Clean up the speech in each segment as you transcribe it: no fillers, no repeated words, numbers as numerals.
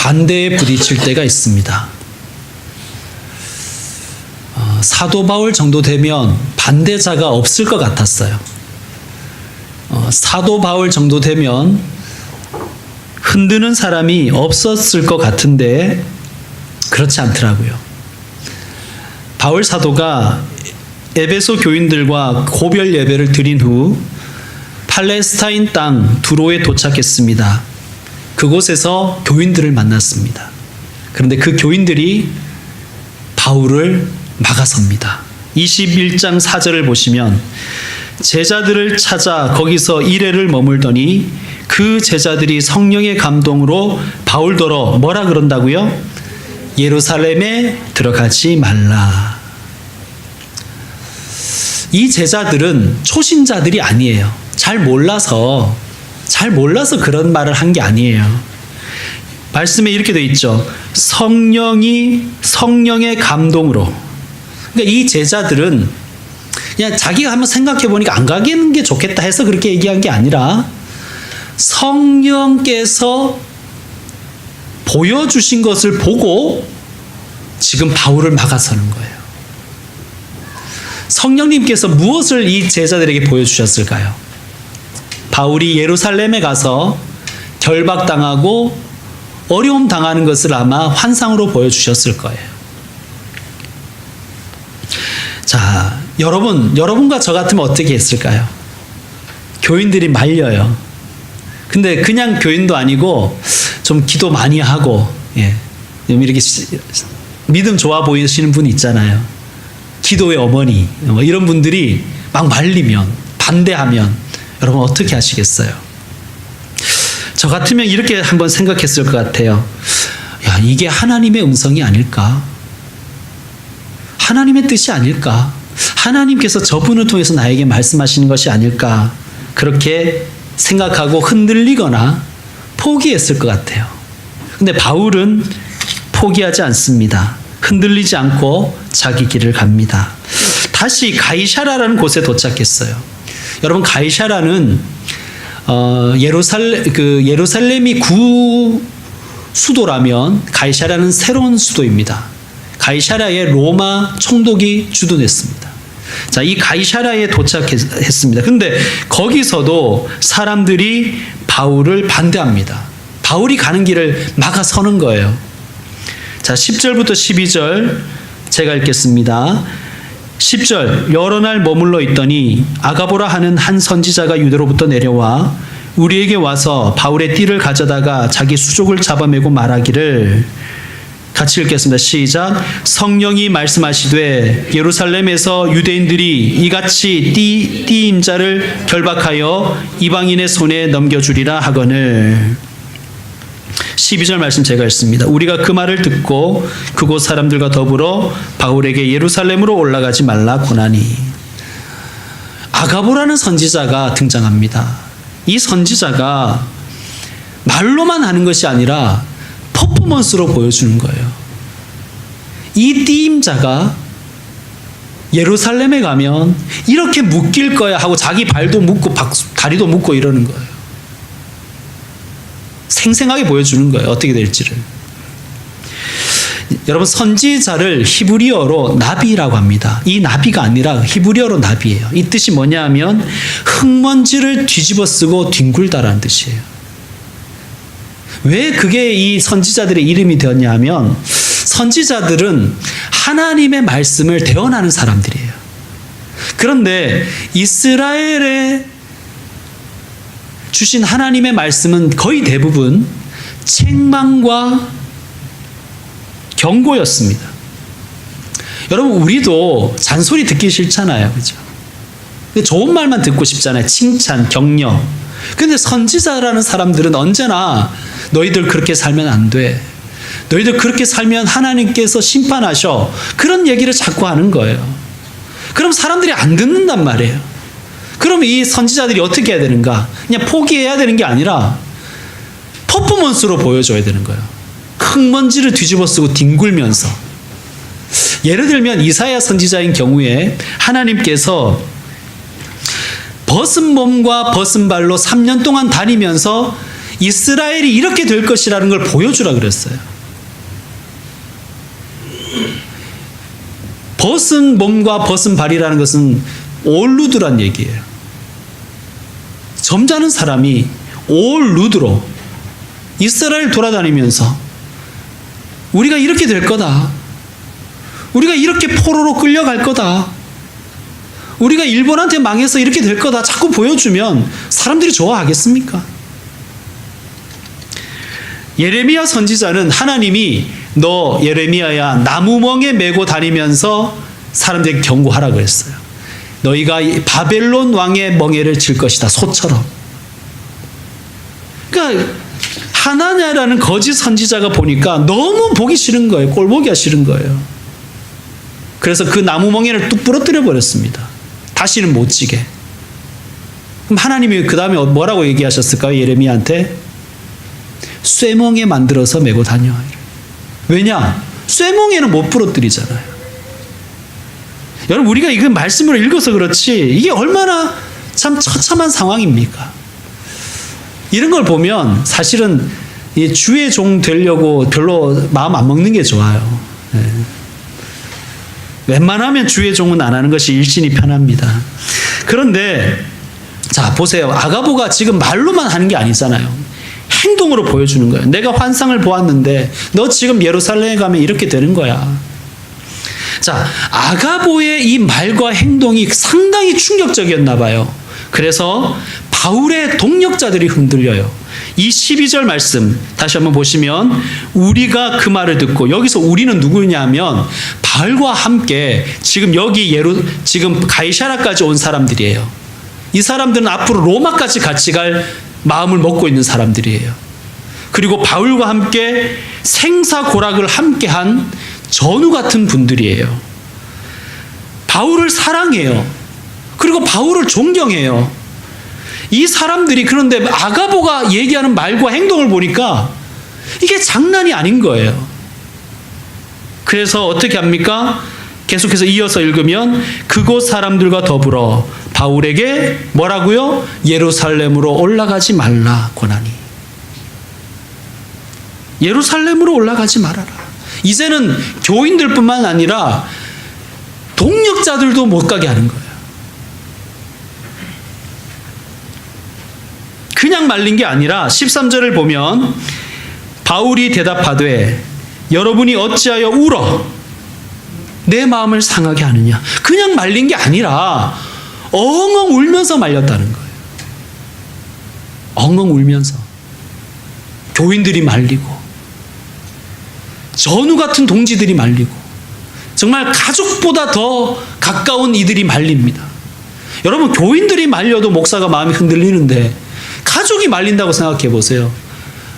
반대에 부딪힐 때가 있습니다. 사도 바울 정도 되면 반대자가 없을 것 같았어요. 사도 바울 정도 되면 흔드는 사람이 없었을 것 같은데 그렇지 않더라고요. 바울 사도가 에베소 교인들과 고별 예배를 드린 후 팔레스타인 땅 두로에 도착했습니다. 그곳에서 교인들을 만났습니다. 그런데 그 교인들이 바울을 막아섭니다. 21장 4절을 보시면 제자들을 찾아 거기서 이레를 머물더니 그 제자들이 성령의 감동으로 바울더러 뭐라 그런다고요? 예루살렘에 들어가지 말라. 이 제자들은 초신자들이 아니에요. 잘 몰라서 그런 말을 한 게 아니에요. 말씀에 이렇게 되어 있죠. 성령의 감동으로. 그러니까 이 제자들은 그냥 자기가 한번 생각해 보니까 안 가기는 게 좋겠다 해서 그렇게 얘기한 게 아니라 성령께서 보여주신 것을 보고 지금 바울을 막아서는 거예요. 성령님께서 무엇을 이 제자들에게 보여주셨을까요? 바울이 예루살렘에 가서 결박당하고 어려움 당하는 것을 아마 환상으로 보여주셨을 거예요. 자, 여러분과 저 같으면 어떻게 했을까요? 교인들이 말려요. 근데 그냥 교인도 아니고 좀 기도 많이 하고, 이렇게 믿음 좋아 보이시는 분 있잖아요. 기도의 어머니, 이런 분들이 막 말리면, 반대하면 여러분 어떻게 하시겠어요? 저 같으면 이렇게 한번 생각했을 것 같아요. 야, 이게 하나님의 음성이 아닐까? 하나님의 뜻이 아닐까? 하나님께서 저분을 통해서 나에게 말씀하시는 것이 아닐까? 그렇게 생각하고 흔들리거나 포기했을 것 같아요. 근데 바울은 포기하지 않습니다. 흔들리지 않고 자기 길을 갑니다. 다시 가이사라라는 곳에 도착했어요. 여러분, 가이사라는 예루살렘이 구 수도라면 가이사라는 새로운 수도입니다. 가이사라에 로마 총독이 주둔했습니다. 자, 이 가이사라에 도착했습니다. 근데 거기서도 사람들이 바울을 반대합니다. 바울이 가는 길을 막아서는 거예요. 자, 10절부터 12절 제가 읽겠습니다. 10절, 여러 날 머물러 있더니 아가보라 하는 한 선지자가 유대로부터 내려와 우리에게 와서 바울의 띠를 가져다가 자기 수족을 잡아매고 말하기를, 같이 읽겠습니다. 시작. 성령이 말씀하시되 예루살렘에서 유대인들이 이같이 띠 임자를 결박하여 이방인의 손에 넘겨주리라 하거늘. 12절 말씀 제가 읽습니다. 우리가 그 말을 듣고 그곳 사람들과 더불어 바울에게 예루살렘으로 올라가지 말라 고나니. 아가보라는 선지자가 등장합니다. 이 선지자가 말로만 하는 것이 아니라 퍼포먼스로 보여주는 거예요. 이 띠임자가 예루살렘에 가면 이렇게 묶일 거야 하고 자기 발도 묶고 다리도 묶고 이러는 거예요. 생생하게 보여주는 거예요. 어떻게 될지를. 여러분, 선지자를 히브리어로 나비라고 합니다. 이 나비가 아니라 히브리어로 나비예요. 이 뜻이 뭐냐 하면 흙먼지를 뒤집어 쓰고 뒹굴다라는 뜻이에요. 왜 그게 이 선지자들의 이름이 되었냐 하면 선지자들은 하나님의 말씀을 대언하는 사람들이에요. 그런데 이스라엘에 주신 하나님의 말씀은 거의 대부분 책망과 경고였습니다. 여러분, 우리도 잔소리 듣기 싫잖아요. 그죠? 좋은 말만 듣고 싶잖아요. 칭찬, 격려. 근데 선지자라는 사람들은 언제나 너희들 그렇게 살면 안 돼. 너희들 그렇게 살면 하나님께서 심판하셔. 그런 얘기를 자꾸 하는 거예요. 그럼 사람들이 안 듣는단 말이에요. 그러면 이 선지자들이 어떻게 해야 되는가? 그냥 포기해야 되는 게 아니라 퍼포먼스로 보여줘야 되는 거예요. 흙먼지를 뒤집어 쓰고 뒹굴면서. 예를 들면 이사야 선지자인 경우에 하나님께서 벗은 몸과 벗은 발로 3년 동안 다니면서 이스라엘이 이렇게 될 것이라는 걸 보여주라 그랬어요. 벗은 몸과 벗은 발이라는 것은 올루드란 얘기예요. 점잖은 사람이 올루드로 이스라엘 돌아다니면서 우리가 이렇게 될 거다. 우리가 이렇게 포로로 끌려갈 거다. 우리가 일본한테 망해서 이렇게 될 거다. 자꾸 보여주면 사람들이 좋아하겠습니까? 예레미야 선지자는 하나님이 너 예레미야야 나무멍에 메고 다니면서 사람들에게 경고하라 그랬어요. 너희가 바벨론 왕의 멍에를 칠 것이다. 소처럼. 그러니까 하나냐라는 거짓 선지자가 보니까 너무 보기 싫은 거예요. 꼴보기가 싫은 거예요. 그래서 그 나무멍에를 뚝 부러뜨려 버렸습니다. 다시는 못 지게. 그럼 하나님이 그 다음에 뭐라고 얘기하셨을까요? 예레미야한테 쇠멍에 만들어서 메고 다녀. 왜냐? 쇠멍에는 못 부러뜨리잖아요. 여러분 우리가 이거 말씀을 읽어서 그렇지 이게 얼마나 참 처참한 상황입니까? 이런 걸 보면 사실은 이 주의 종 되려고 별로 마음 안 먹는 게 좋아요. 네. 웬만하면 주의 종은 안 하는 것이 일신이 편합니다. 그런데 자 보세요. 아가보가 지금 말로만 하는 게 아니잖아요. 행동으로 보여주는 거예요. 내가 환상을 보았는데 너 지금 예루살렘에 가면 이렇게 되는 거야. 자, 아가보의 이 말과 행동이 상당히 충격적이었나 봐요. 그래서 바울의 동력자들이 흔들려요. 이 12절 말씀 다시 한번 보시면 우리가 그 말을 듣고 여기서 우리는 누구냐면 바울과 함께 지금 여기 지금 가이사랴까지 온 사람들이에요. 이 사람들은 앞으로 로마까지 같이 갈 마음을 먹고 있는 사람들이에요. 그리고 바울과 함께 생사고락을 함께한 전우 같은 분들이에요. 바울을 사랑해요. 그리고 바울을 존경해요. 이 사람들이 그런데 아가보가 얘기하는 말과 행동을 보니까 이게 장난이 아닌 거예요. 그래서 어떻게 합니까? 계속해서 이어서 읽으면 그곳 사람들과 더불어 바울에게 뭐라고요? 예루살렘으로 올라가지 말라 권하니. 예루살렘으로 올라가지 말아라. 이제는 교인들뿐만 아니라 동력자들도 못 가게 하는 거예요. 그냥 말린 게 아니라 13절을 보면 바울이 대답하되 여러분이 어찌하여 울어 내 마음을 상하게 하느냐. 그냥 말린 게 아니라 엉엉 울면서 말렸다는 거예요. 엉엉 울면서. 교인들이 말리고 전우 같은 동지들이 말리고 정말 가족보다 더 가까운 이들이 말립니다. 여러분 교인들이 말려도 목사가 마음이 흔들리는데 가족이 말린다고 생각해 보세요.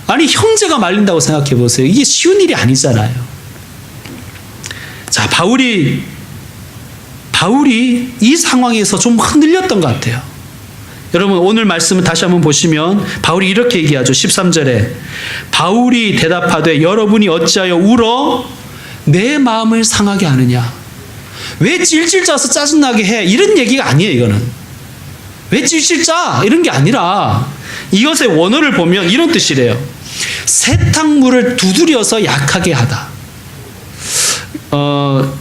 아니 형제가 말린다고 생각해 보세요. 이게 쉬운 일이 아니잖아요. 자, 바울이 이 상황에서 좀 흔들렸던 것 같아요. 여러분 오늘 말씀을 다시 한번 보시면 바울이 이렇게 얘기하죠. 13절에 바울이 대답하되 여러분이 어찌하여 울어 내 마음을 상하게 하느냐. 왜 찔찔 짜서 짜증나게 해. 이런 얘기가 아니에요. 이거는. 왜 찔찔 짜. 이런 게 아니라 이것의 원어를 보면 이런 뜻이래요. 세탁물을 두드려서 약하게 하다.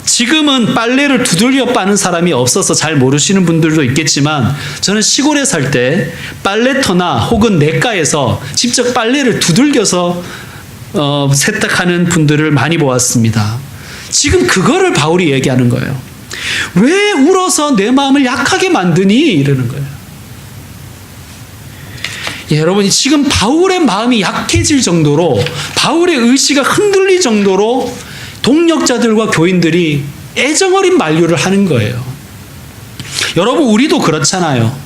지금은 빨래를 두들겨 빠는 사람이 없어서 잘 모르시는 분들도 있겠지만 저는 시골에 살 때 빨래터나 혹은 냇가에서 직접 빨래를 두들겨서 세탁하는 분들을 많이 보았습니다. 지금 그거를 바울이 얘기하는 거예요. 왜 울어서 내 마음을 약하게 만드니? 이러는 거예요. 예, 여러분 지금 바울의 마음이 약해질 정도로 바울의 의지가 흔들릴 정도로 동력자들과 교인들이 애정어린 만류를 하는 거예요. 여러분 우리도 그렇잖아요.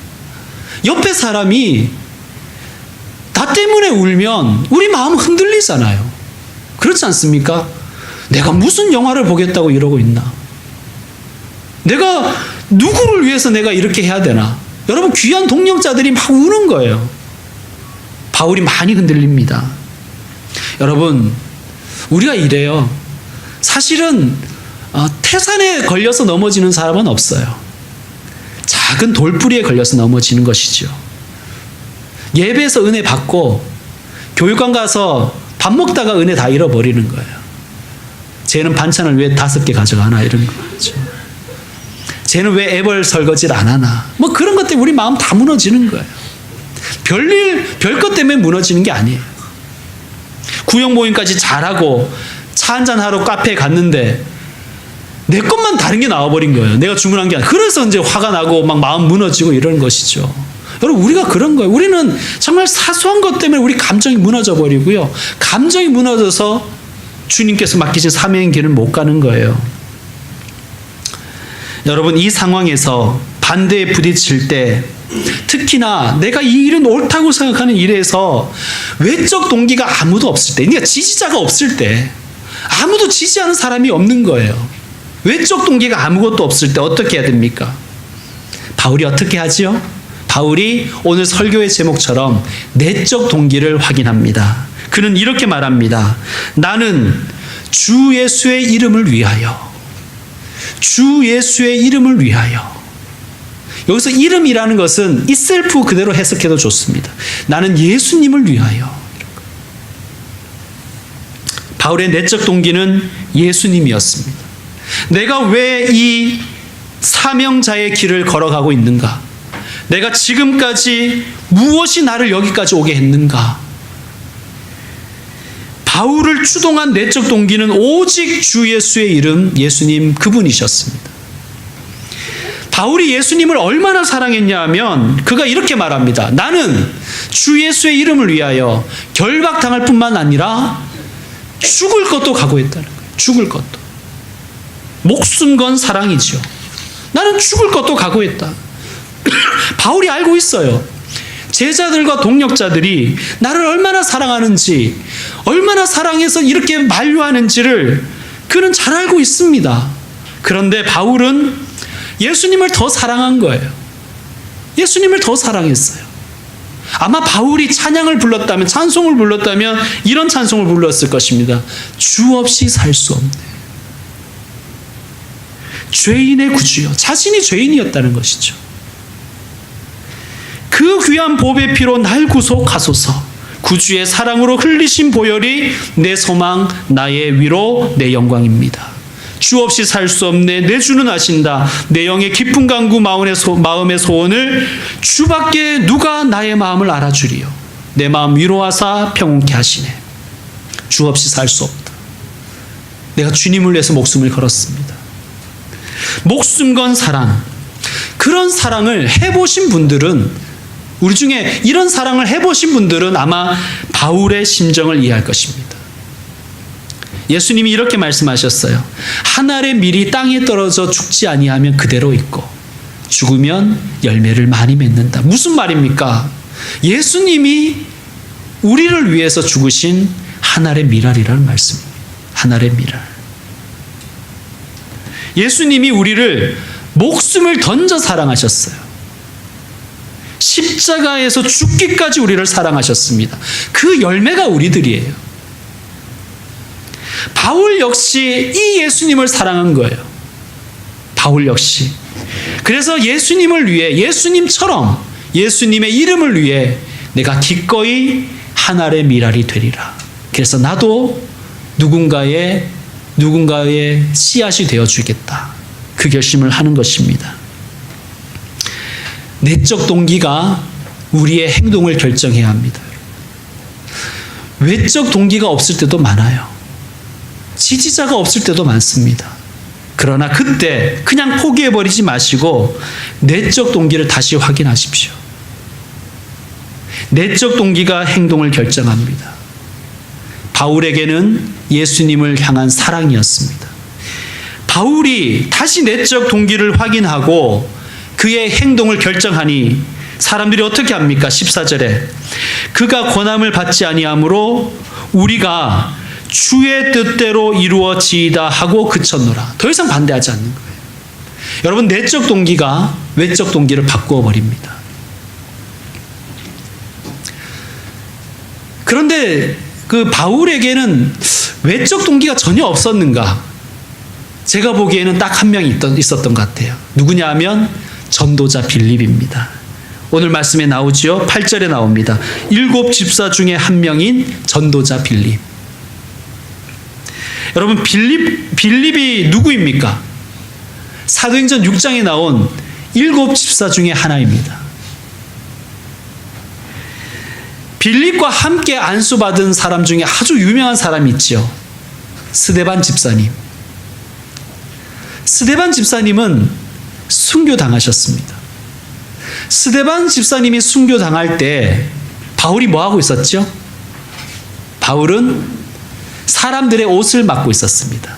옆에 사람이 나 때문에 울면 우리 마음 흔들리잖아요. 그렇지 않습니까? 내가 무슨 영화를 보겠다고 이러고 있나? 내가 누구를 위해서 내가 이렇게 해야 되나? 여러분 귀한 동력자들이 막 우는 거예요. 바울이 많이 흔들립니다. 여러분 우리가 이래요. 사실은 태산에 걸려서 넘어지는 사람은 없어요. 작은 돌뿌리에 걸려서 넘어지는 것이죠. 예배에서 은혜 받고 교육관 가서 밥 먹다가 은혜 다 잃어버리는 거예요. 쟤는 반찬을 왜 5개 가져가나 이런 거죠. 쟤는 왜 애벌 설거지를 안 하나. 뭐 그런 것 때문에 우리 마음 다 무너지는 거예요. 별것 때문에 무너지는 게 아니에요. 구역 모임까지 잘하고 차 한잔 하러 카페에 갔는데 내 것만 다른 게 나와버린 거예요. 내가 주문한 게 아니라. 그래서 이제 화가 나고 막 마음 무너지고 이런 것이죠. 여러분, 우리가 그런 거예요. 우리는 정말 사소한 것 때문에 우리 감정이 무너져 버리고요. 감정이 무너져서 주님께서 맡기신 사명의 길을 못 가는 거예요. 여러분, 이 상황에서 반대에 부딪힐 때 특히나 내가 이 일은 옳다고 생각하는 일에서 외적 동기가 아무도 없을 때, 그러니까 지지자가 없을 때, 아무도 지지하는 사람이 없는 거예요. 외적 동기가 아무것도 없을 때 어떻게 해야 됩니까? 바울이 어떻게 하지요? 바울이 오늘 설교의 제목처럼 내적 동기를 확인합니다. 그는 이렇게 말합니다. 나는 주 예수의 이름을 위하여, 주 예수의 이름을 위하여. 여기서 이름이라는 것은 itself 그대로 해석해도 좋습니다. 나는 예수님을 위하여. 바울의 내적 동기는 예수님이었습니다. 내가 왜 이 사명자의 길을 걸어가고 있는가? 내가 지금까지 무엇이 나를 여기까지 오게 했는가? 바울을 추동한 내적 동기는 오직 주 예수의 이름, 예수님 그분이셨습니다. 바울이 예수님을 얼마나 사랑했냐 하면 그가 이렇게 말합니다. 나는 주 예수의 이름을 위하여 결박당할 뿐만 아니라 죽을 것도 각오했다는 거예요. 죽을 것도. 목숨 건 사랑이죠. 나는 죽을 것도 각오했다. 바울이 알고 있어요. 제자들과 동력자들이 나를 얼마나 사랑하는지, 얼마나 사랑해서 이렇게 만류하는지를 그는 잘 알고 있습니다. 그런데 바울은 예수님을 더 사랑한 거예요. 예수님을 더 사랑했어요. 아마 바울이 찬양을 불렀다면, 찬송을 불렀다면 이런 찬송을 불렀을 것입니다. 주 없이 살 수 없네. 죄인의 구주요. 자신이 죄인이었다는 것이죠. 그 귀한 보배 피로 날 구속하소서. 구주의 사랑으로 흘리신 보혈이 내 소망, 나의 위로, 내 영광입니다. 주 없이 살 수 없네. 내 주는 아신다. 내 영의 깊은 간구 마음의 소원을 주밖에 누가 나의 마음을 알아주리요. 내 마음 위로하사 평온케 하시네. 주 없이 살 수 없다. 내가 주님을 위해서 목숨을 걸었습니다. 목숨 건 사랑. 그런 사랑을 해보신 분들은, 우리 중에 이런 사랑을 해보신 분들은 아마 바울의 심정을 이해할 것입니다. 예수님이 이렇게 말씀하셨어요. 한 알의 밀이 땅에 떨어져 죽지 아니하면 그대로 있고 죽으면 열매를 많이 맺는다. 무슨 말입니까? 예수님이 우리를 위해서 죽으신 한 알의 밀알이라는 말씀입니다. 한 알의 밀알. 예수님이 우리를 목숨을 던져 사랑하셨어요. 십자가에서 죽기까지 우리를 사랑하셨습니다. 그 열매가 우리들이에요. 바울 역시 이 예수님을 사랑한 거예요. 바울 역시. 그래서 예수님을 위해, 예수님처럼 예수님의 이름을 위해 내가 기꺼이 한 알의 밀알이 되리라. 그래서 나도 누군가의 씨앗이 되어주겠다. 그 결심을 하는 것입니다. 내적 동기가 우리의 행동을 결정해야 합니다. 외적 동기가 없을 때도 많아요. 지지자가 없을 때도 많습니다. 그러나 그때 그냥 포기해버리지 마시고 내적 동기를 다시 확인하십시오. 내적 동기가 행동을 결정합니다. 바울에게는 예수님을 향한 사랑이었습니다. 바울이 다시 내적 동기를 확인하고 그의 행동을 결정하니 사람들이 어떻게 합니까? 14절에 그가 권함을 받지 아니하므로 우리가 주의 뜻대로 이루어지이다 하고 그쳤노라. 더 이상 반대하지 않는 거예요. 여러분, 내적 동기가 외적 동기를 바꾸어 버립니다. 그런데 그 바울에게는 외적 동기가 전혀 없었는가? 제가 보기에는 딱 한 명이 있었던 것 같아요. 누구냐 하면 전도자 빌립입니다. 오늘 말씀에 나오지요. 8절에 나옵니다. 7 집사 중에 한 명인 전도자 빌립. 여러분, 빌립이 누구입니까? 사도행전 6장에 나온 7 집사 중에 하나입니다. 빌립과 함께 안수받은 사람 중에 아주 유명한 사람이 있죠. 스데반 집사님. 스데반 집사님은 순교당하셨습니다. 스데반 집사님이 순교당할 때 바울이 뭐 하고 있었죠? 바울은 사람들의 옷을 맡고 있었습니다.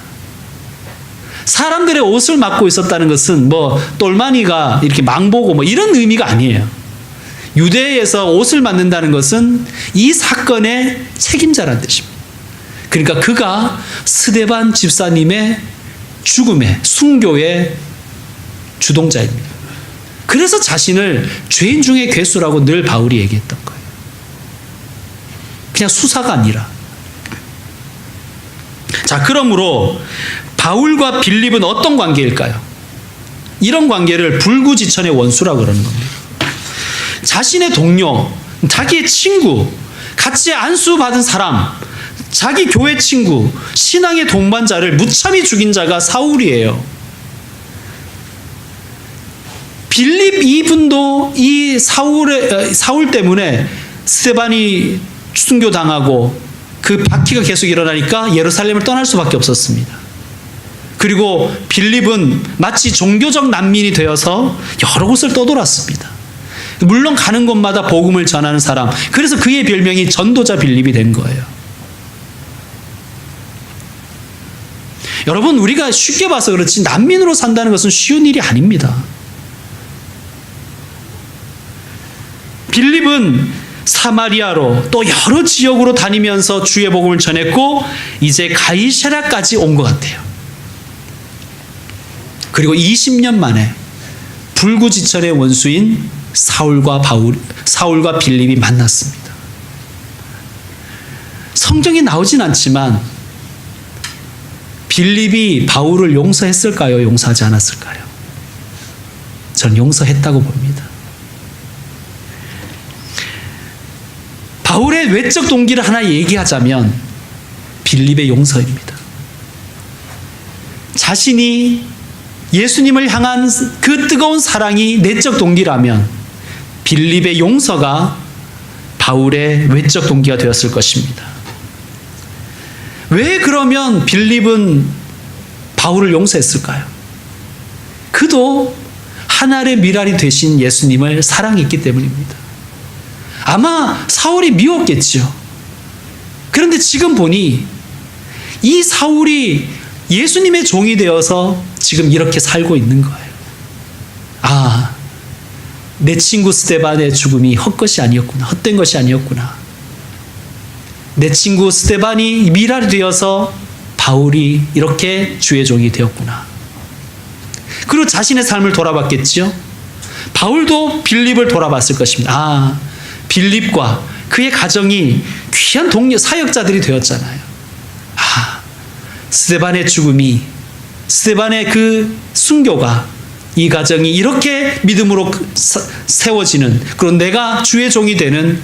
사람들의 옷을 맡고 있었다는 것은 뭐 똘마니가 이렇게 망보고 뭐 이런 의미가 아니에요. 유대에서 옷을 맡는다는 것은 이 사건의 책임자라는 뜻입니다. 그러니까 그가 스데반 집사님의 죽음의 순교의 주동자입니다. 그래서 자신을 죄인 중에 괴수라고 늘 바울이 얘기했던 거예요. 그냥 수사가 아니라. 자, 그러므로 바울과 빌립은 어떤 관계일까요? 이런 관계를 불구지천의 원수라고 그러는 겁니다. 자신의 동료, 자기의 친구, 같이 안수받은 사람, 자기 교회 친구, 신앙의 동반자를 무참히 죽인 자가 사울이에요. 빌립 이분도 이 사울 때문에 스데반이 순교당하고 그 박해가 계속 일어나니까 예루살렘을 떠날 수밖에 없었습니다. 그리고 빌립은 마치 종교적 난민이 되어서 여러 곳을 떠돌았습니다. 물론 가는 곳마다 복음을 전하는 사람, 그래서 그의 별명이 전도자 빌립이 된 거예요. 여러분, 우리가 쉽게 봐서 그렇지 난민으로 산다는 것은 쉬운 일이 아닙니다. 빌립은 사마리아로 또 여러 지역으로 다니면서 주의 복음을 전했고 이제 가이사랴까지 온 것 같아요. 그리고 20년 만에 불구지천의 원수인 사울과 빌립이 만났습니다. 성경에 나오진 않지만 빌립이 바울을 용서했을까요? 용서하지 않았을까요? 전 용서했다고 봅니다. 바울의 외적 동기를 하나 얘기하자면 빌립의 용서입니다. 자신이 예수님을 향한 그 뜨거운 사랑이 내적 동기라면 빌립의 용서가 바울의 외적 동기가 되었을 것입니다. 왜 그러면 빌립은 바울을 용서했을까요? 그도 하늘의 미랄이 되신 예수님을 사랑했기 때문입니다. 아마 사울이 미웠겠죠. 그런데 지금 보니 이 사울이 예수님의 종이 되어서 지금 이렇게 살고 있는 거예요. 아, 내 친구 스데반의 죽음이 헛것이 아니었구나. 헛된 것이 아니었구나. 내 친구 스데반이 미랄이 되어서 바울이 이렇게 주의 종이 되었구나. 그리고 자신의 삶을 돌아봤겠죠. 바울도 빌립을 돌아봤을 것입니다. 아, 빌립과 그의 가정이 귀한 동료 사역자들이 되었잖아요. 아, 스데반의 죽음이, 스데반의 그 순교가 이 가정이 이렇게 믿음으로 세워지는, 그런 내가 주의 종이 되는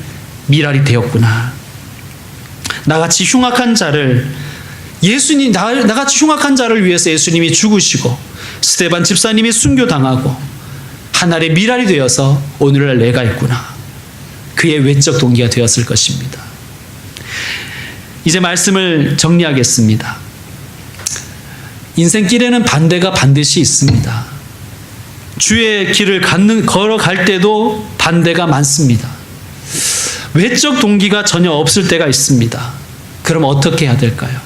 미랄이 되었구나. 나같이 흉악한 자를 나같이 흉악한 자를 위해서 예수님이 죽으시고 스데반 집사님이 순교당하고 하늘의 미랄이 되어서 오늘날 내가 있구나. 그의 외적 동기가 되었을 것입니다. 이제 말씀을 정리하겠습니다. 인생길에는 반대가 반드시 있습니다. 주의 길을 걸어갈 때도 반대가 많습니다. 외적 동기가 전혀 없을 때가 있습니다. 그럼 어떻게 해야 될까요?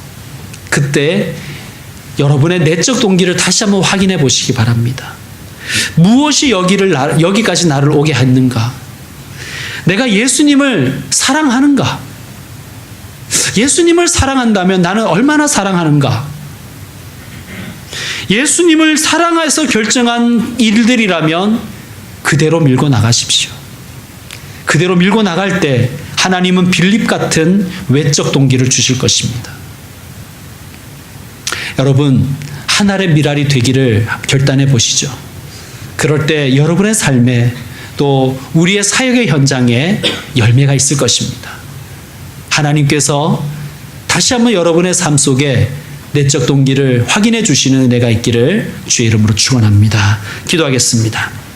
그때 여러분의 내적 동기를 다시 한번 확인해 보시기 바랍니다. 무엇이 여기까지 나를 오게 했는가? 내가 예수님을 사랑하는가? 예수님을 사랑한다면 나는 얼마나 사랑하는가? 예수님을 사랑해서 결정한 일들이라면 그대로 밀고 나가십시오. 그대로 밀고 나갈 때 하나님은 빌립 같은 외적 동기를 주실 것입니다. 여러분, 하늘의 미랄이 되기를 결단해 보시죠. 그럴 때 여러분의 삶에 또 우리의 사역의 현장에 열매가 있을 것입니다. 하나님께서 다시 한번 여러분의 삶 속에 내적 동기를 확인해 주시는 은혜가 있기를 주의 이름으로 축원합니다. 기도하겠습니다.